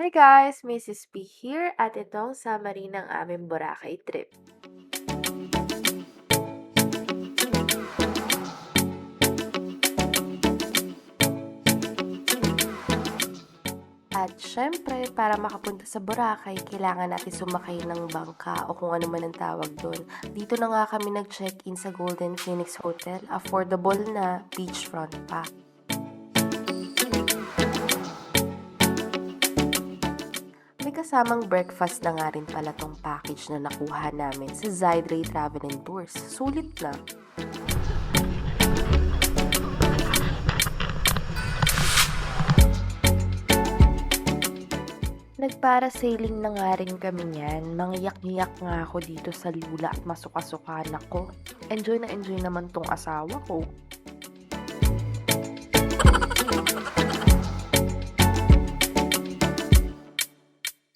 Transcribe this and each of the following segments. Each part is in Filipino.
Hey guys! Mrs. P here at ito ang summary ng aming Boracay trip. At syempre, para makapunta sa Boracay, kailangan natin sumakay ng bangka o kung ano man ang tawag doon. Dito na nga kami nag-check-in sa Golden Phoenix Hotel. Affordable na, beachfront pa. May kasamang breakfast na nga rin pala tong package na nakuha namin sa Zydray Travel and Tours. Sulit na. Nagpara-sailing na nga rin kami niyan. Mangyak-ngyak nga ako dito sa lula at masuka-sukaan ako. Enjoy na enjoy naman tong asawa ko.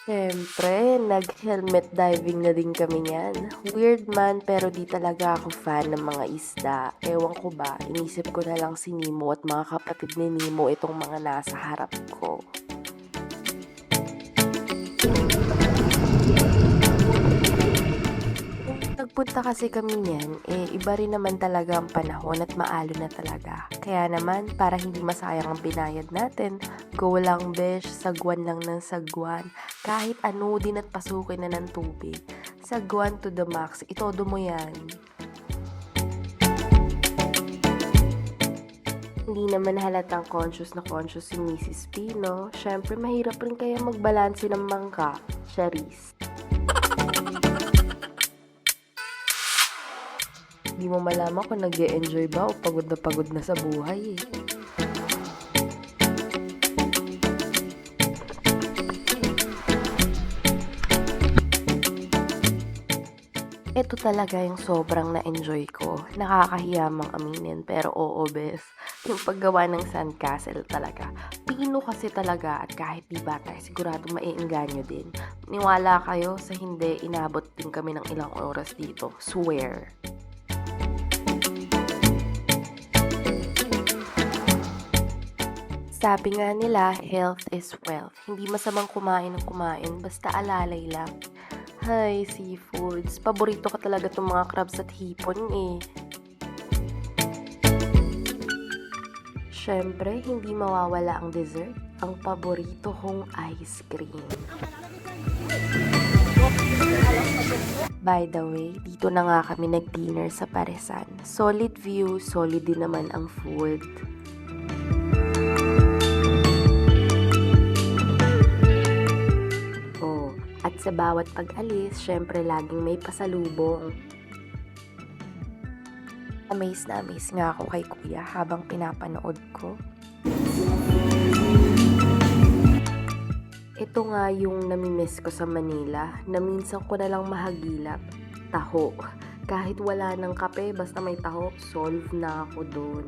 Siyempre, nag-helmet diving na din kami niyan. Weird man, pero di talaga ako fan ng mga isda. Ewan ko ba, inisip ko na lang si Nemo at mga kapatid ni Nemo itong mga nasa harap ko. Nagpunta kasi kami niyan, iba rin naman talaga ang panahon at maalo na talaga. Kaya naman, para hindi masayang ang binayad natin, go lang besh, sagwan lang ng sagwan. Kahit ano din at pasukin na ng tubig. Sagwan to the max, itodo mo yan. Hindi naman halatang conscious na conscious si Mrs. P, no? Siyempre, mahirap rin kaya magbalanse ng mangka, Charis. Di mo malaman kung nag-e-enjoy ba o pagod na sa buhay eh. Ito talaga yung sobrang na-enjoy ko. Nakakahiyamang aminin pero oo bes. Yung paggawa ng sandcastle talaga. Pino kasi talaga at kahit di bata siguradong maiengganyo din. Niwala kayo sa hindi inabot din kami ng ilang oras dito. Swear. Sabi nga nila, health is wealth. Hindi masamang kumain ng kumain, basta alalay lang. Hay, seafoods. Paborito ko talaga itong mga crabs at hipon eh. Siyempre, hindi mawawala ang dessert. Ang paborito kong ice cream. By the way, dito na nga kami nag-dinner sa Paresan. Solid view, solid din naman ang food. At sa bawat pag-alis, syempre laging may pasalubong. Amaze na amaze nga ako kay kuya habang pinapanood ko. Ito nga yung namimiss ko sa Manila, na minsan ko na lang mahagilap. Taho. Kahit wala ng kape, basta may taho, solve na ako dun.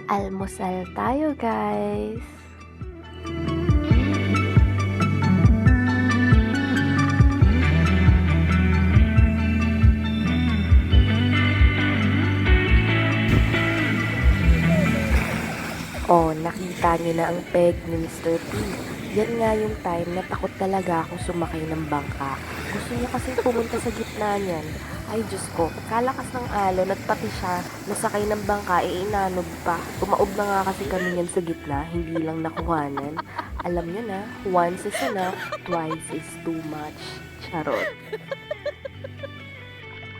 Almusal tayo guys! Oh, nakita niyo na ang peg ni Mr. P. Yan nga yung time na takot talaga akong sumakay ng bangka. Gusto niya kasi pumunta sa gitna niyan. Ay Diyos ko, kalakas ng alon at pati siya nasakay ng bangka, inanog pa. Tumaob na nga kasi kami yan sa gitna, hindi lang nakuhanan. Alam niyo na, once is enough, twice is too much. Charot.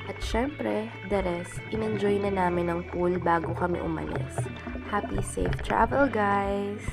At syempre, the rest, in-enjoy na namin ang pool bago kami umalis. Happy safe travel, guys!